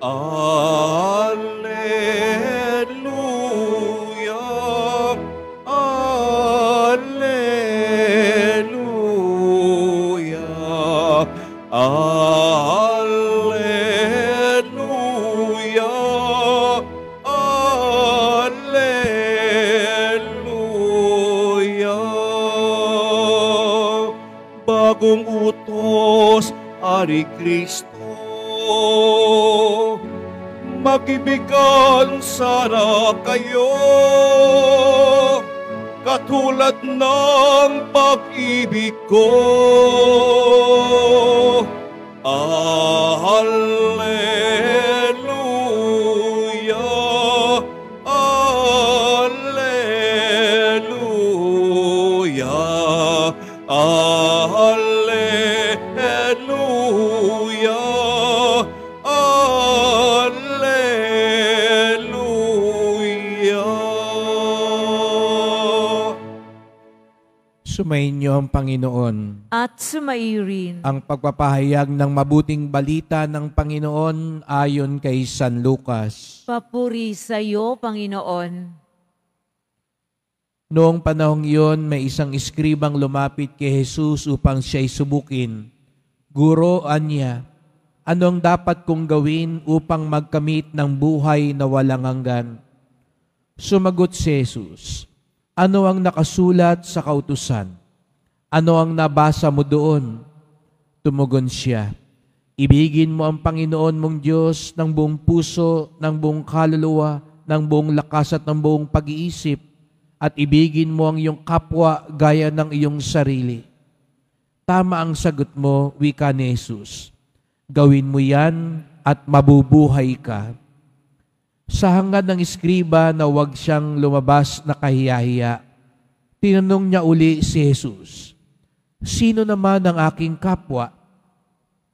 Alleluia, Alleluia, Alleluia, Alleluia. Bagong utos, Ari Kristo, mag-ibigan sana kayo, katulad ng pag-ibig ko. Alleluia, Alleluia, Alleluia, Alleluia. Sumainyo ang Panginoon. At sumairin Ang pagpapahayag ng mabuting balita ng Panginoon ayon kay San Lucas. papuri sa iyo, Panginoon. Noong panahong iyon, may isang iskribang lumapit kay Jesus upang siya'y subukin. Guro, anya, ano ang dapat kong gawin upang magkamit ng buhay na walang hanggan? Sumagot si Jesus, ano ang nakasulat sa kautusan? Ano ang nabasa mo doon? Tumugon siya, ibigin mo ang Panginoon mong Diyos ng buong puso, ng buong kaluluwa, ng buong lakas at ng buong pag-iisip, at ibigin mo ang iyong kapwa gaya ng iyong sarili. Tama ang sagot mo, wika ni Jesus. Gawin mo yan at mabubuhay ka. Sa hangad ng iskriba na huwag siyang lumabas na kahiya-hiya, tinanong niya uli si Jesus, sino naman ang aking kapwa?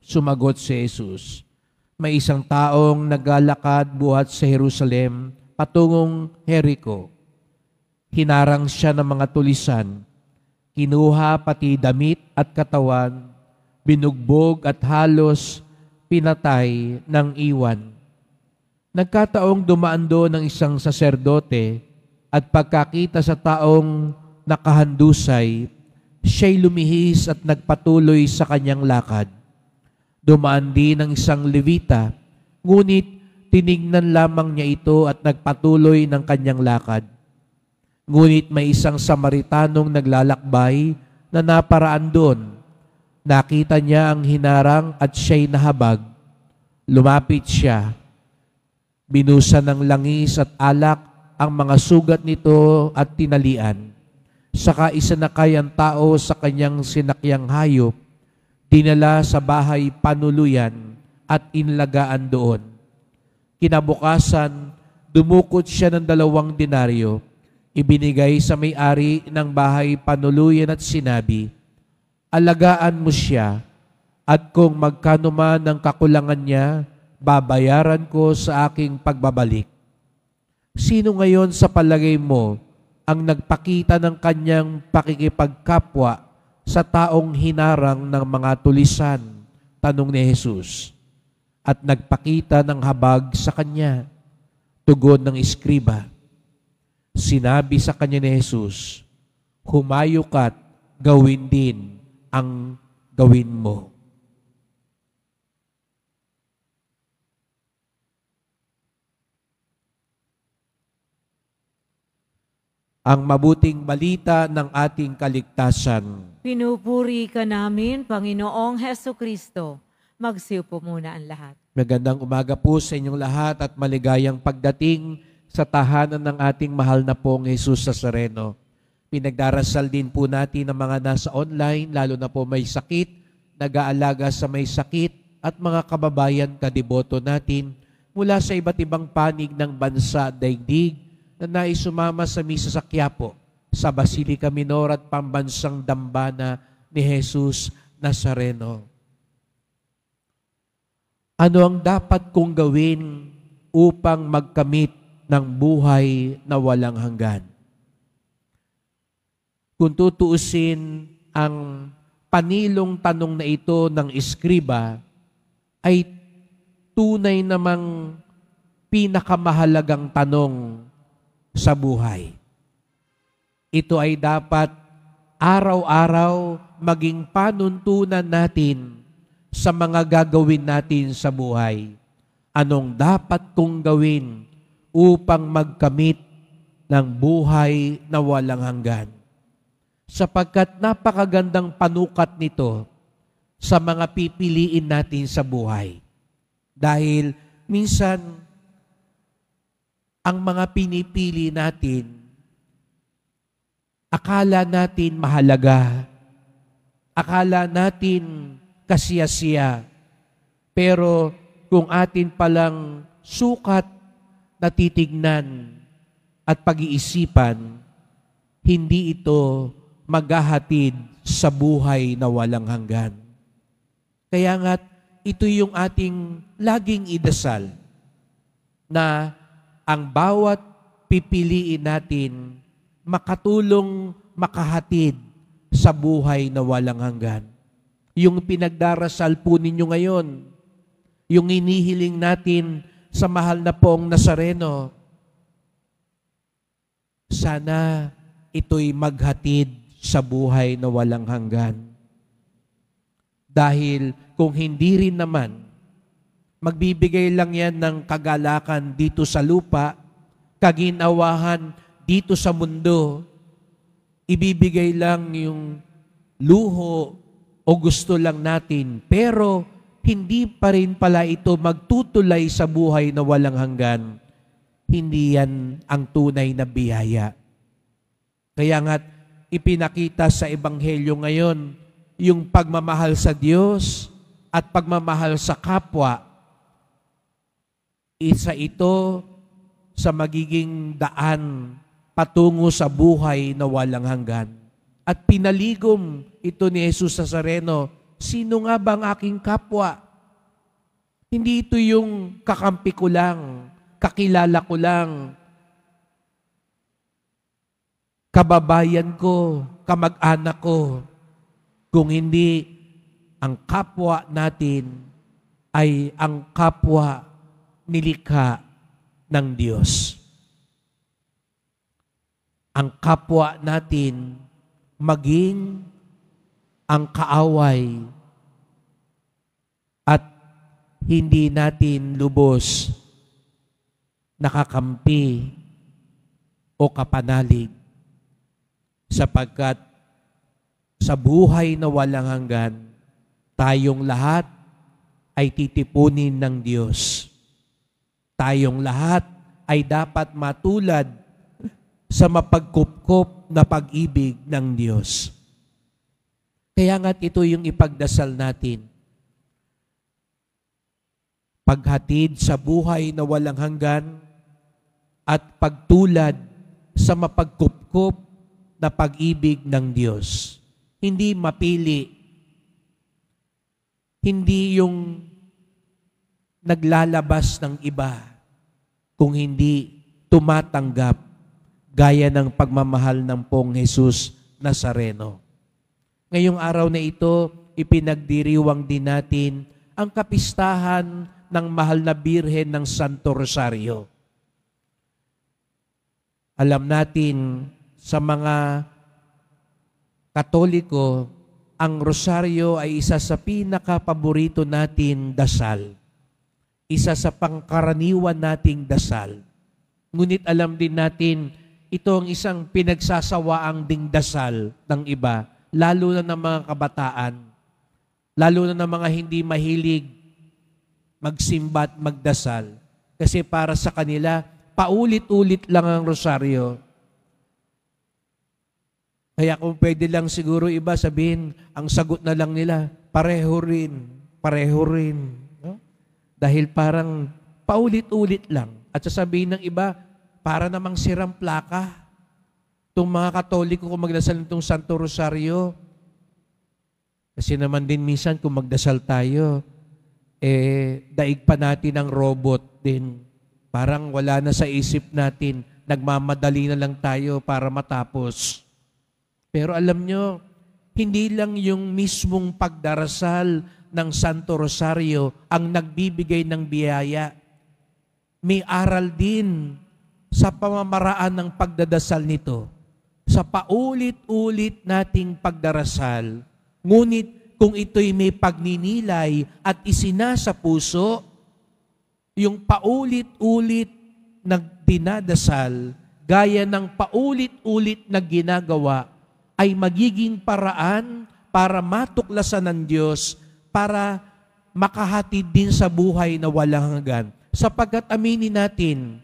Sumagot si Jesus, may isang taong naglalakad buhat sa Jerusalem patungong Jericho. Hinarang siya ng mga tulisan, kinuha pati damit at katawan, binugbog at halos pinatay ng iwan. Nagkataong dumaan doon ng isang saserdote at pagkakita sa taong nakahandusay, siya'y lumihis at nagpatuloy sa kanyang lakad. Dumaan din ng isang Levita, ngunit tinignan lamang niya ito at nagpatuloy ng kanyang lakad. Ngunit may isang Samaritanong naglalakbay na naparaan doon. Nakita niya ang hinarang at siya'y nahabag. Lumapit siya. Binusa ng langis at alak ang mga sugat nito at tinalian. Saka isinakay ang tao sa kanyang sinakyang hayop, dinala sa bahay panuluyan at inlagaan doon. Kinabukasan, dumukot siya ng 2 denaryo. Ibinigay sa may-ari ng bahay panuluyan at sinabi, alagaan mo siya at kung magkano man ang kakulangan niya, babayaran ko sa aking pagbabalik. Sino ngayon sa palagay mo ang nagpakita ng kanyang pakikipagkapwa sa taong hinarang ng mga tulisan? Tanong ni Jesus. At nagpakita ng habag sa kanya. Tugon ng iskriba. Sinabi sa kanya ni Jesus, humayo ka't gawin din ang gawin mo. Ang mabuting balita ng ating kaligtasan. Pinupuri ka namin, Panginoong Hesukristo. Magsiupo muna ang lahat. Magandang umaga po sa inyong lahat at maligayang pagdating sa tahanan ng ating mahal na pong Jesus Nazareno. Pinagdarasal din po natin ang mga nasa online, lalo na po may sakit, nag-aalaga sa may sakit, at mga kababayan kadiboto natin mula sa iba't ibang panig ng bansa at daigdig na naisumama sa misa sa Quiapo, sa Basilica Minor at Pambansang Dambana ni Jesus Nazareno. Ano ang dapat kong gawin upang magkamit ng buhay na walang hanggan? Kung tutuusin ang panilong tanong na ito ng iskriba, ay tunay namang pinakamahalagang tanong sa buhay. Ito ay dapat araw-araw maging panuntunan natin sa mga gagawin natin sa buhay. Anong dapat kong gawin upang magkamit ng buhay na walang hanggan? Sapagkat napakagandang panukat nito sa mga pipiliin natin sa buhay. Dahil minsan, ang mga pinipili natin, akala natin mahalaga, akala natin kasiyasiya, pero kung atin palang sukat na titignan at pag-iisipan, hindi ito maghahatid sa buhay na walang hanggan. Kaya nga't ito yung ating laging idasal na ang bawat pipiliin natin makatulong makahatid sa buhay na walang hanggan. Yung pinagdarasal po ninyo ngayon, yung inihiling natin sa mahal na pong Nazareno, sana ito'y maghatid sa buhay na walang hanggan. Dahil kung hindi rin naman, magbibigay lang yan ng kagalakan dito sa lupa, kaginawahan dito sa mundo, ibibigay lang yung luho o gusto lang natin, pero hindi pa rin pala ito magtutulay sa buhay na walang hanggan. Hindi yan ang tunay na biyaya. Kaya nga't ipinakita sa Ebanghelyo ngayon, yung pagmamahal sa Diyos at pagmamahal sa kapwa, isa ito sa magiging daan patungo sa buhay na walang hanggan. At pinaligom ito ni Jesus Nazareno, sino nga ba ang aking kapwa? Hindi ito yung kakampi ko lang, kakilala ko lang, kababayan ko, kamag-anak ko. Kung hindi, ang kapwa natin ay ang kapwa nilikha ng Diyos. Ang kapwa natin maging ang kaaway at hindi natin lubos nakakampi o kapanalig, sapagkat sa buhay na walang hanggan, tayong lahat ay titipunin ng Diyos. Tayong lahat ay dapat matulad sa mapagkupkop na pag-ibig ng Diyos. Kaya nga't ito yung ipagdasal natin. Paghatid sa buhay na walang hanggan at pagtulad sa mapagkupkop na pag-ibig ng Diyos. Hindi mapili. Hindi yung naglalabas ng iba, kung hindi tumatanggap gaya ng pagmamahal ng pong Jesus Nazareno. Ngayong araw na ito, ipinagdiriwang din natin ang kapistahan ng mahal na Birhen ng Santo Rosario. Alam natin sa mga Katoliko, ang rosaryo ay isa sa pinaka-paborito natin dasal. Isa sa pangkaraniwan nating dasal. Ngunit alam din natin, ito ang isang pinagsasawaang ding dasal ng iba, lalo na ng mga kabataan, lalo na ng mga hindi mahilig magsimba at magdasal. Kasi para sa kanila, paulit-ulit lang ang rosaryo. Kaya kung pwede lang siguro iba sabihin, ang sagot na lang nila, pareho rin. No? Dahil parang paulit-ulit lang. At sasabihin ng iba, para namang sirang plaka. Itong mga Katoliko kung magdasal nitong Santo Rosario. Kasi naman din minsan kung magdasal tayo, daig pa natin ang robot din. Parang wala na sa isip natin, nagmamadali na lang tayo para matapos. Pero alam nyo, hindi lang yung mismong pagdarasal ng Santo Rosario ang nagbibigay ng biyaya. May aral din sa pamamaraan ng pagdadasal nito, sa paulit-ulit nating pagdarasal. Ngunit kung ito'y may pagninilay at isinasa puso, yung paulit-ulit na dinadasal, gaya ng paulit-ulit na ginagawa, ay magiging paraan para matuklasan ng Diyos, para makahatid din sa buhay na walang hanggan. Sapagkat aminin natin,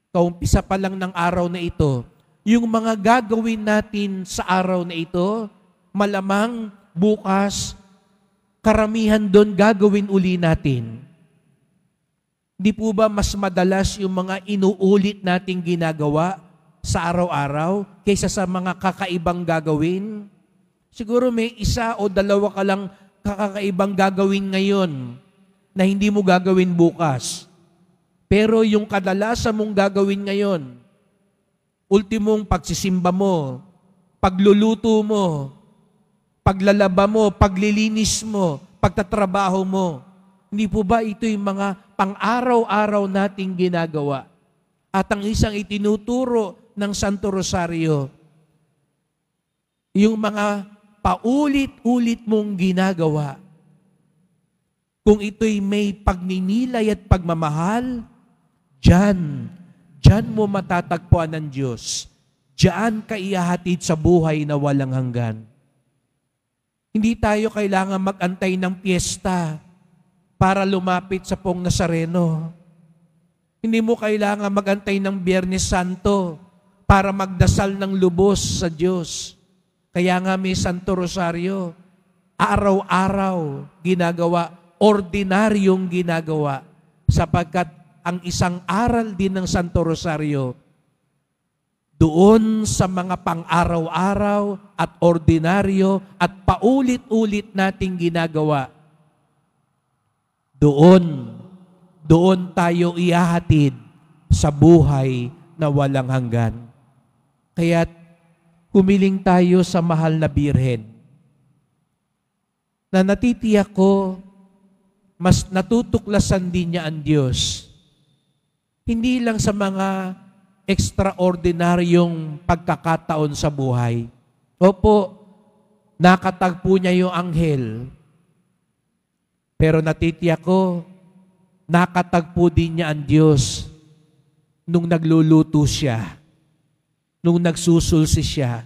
kaumpisa pa lang ng araw na ito, yung mga gagawin natin sa araw na ito, malamang bukas, karamihan doon gagawin uli natin. Di po ba mas madalas yung mga inuulit nating ginagawa sa araw-araw kaysa sa mga kakaibang gagawin? Siguro may isa o dalawa ka lang kakaibang gagawin ngayon na hindi mo gagawin bukas. Pero yung kadalasan mong gagawin ngayon, ultimong pagsisimba mo, pagluluto mo, paglalaba mo, paglilinis mo, pagtatrabaho mo, hindi po ba ito yung mga pang-araw-araw nating ginagawa? At ang isang itinuturo ng Santo Rosario, yung mga paulit-ulit mong ginagawa, kung ito'y may pagninilay at pagmamahal, diyan mo matatagpuan ng Diyos. Diyan ka ihahatid sa buhay na walang hanggan. Hindi tayo kailangan mag-antay ng piyesta para lumapit sa Pong Nazareno. Hindi mo kailangan mag-antay ng Biyernes Santo para magdasal ng lubos sa Diyos. Kaya nga may Santo Rosario, araw-araw ginagawa, ordinaryong ginagawa, sapagkat ang isang aral din ng Santo Rosario, doon sa mga pang-araw-araw at ordinaryo at paulit-ulit nating ginagawa, doon tayo ihahatid sa buhay na walang hanggan. Kaya humiling tayo sa mahal na Birhen, na natitiyak ko, mas natutuklasan din niya ang Diyos. Hindi lang sa mga extraordinaryong pagkakataon sa buhay. Opo, nakatagpo niya yung anghel. Pero natitiyak ko, nakatagpo din niya ang Diyos nung nagluluto siya, nung nagsusulsi siya,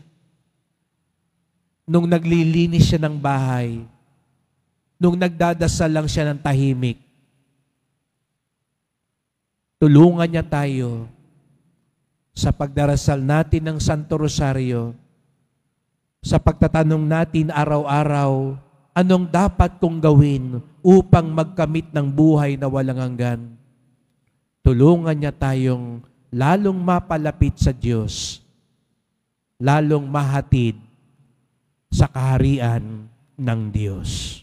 nung naglilinis siya ng bahay, nung nagdadasal lang siya ng tahimik. Tulungan niya tayo sa pagdarasal natin ng Santo Rosario, sa pagtatanong natin araw-araw, anong dapat kong gawin upang magkamit ng buhay na walang hanggan? Tulungan niya tayong lalong mapalapit sa Diyos, lalong mahatid sa kaharian ng Diyos.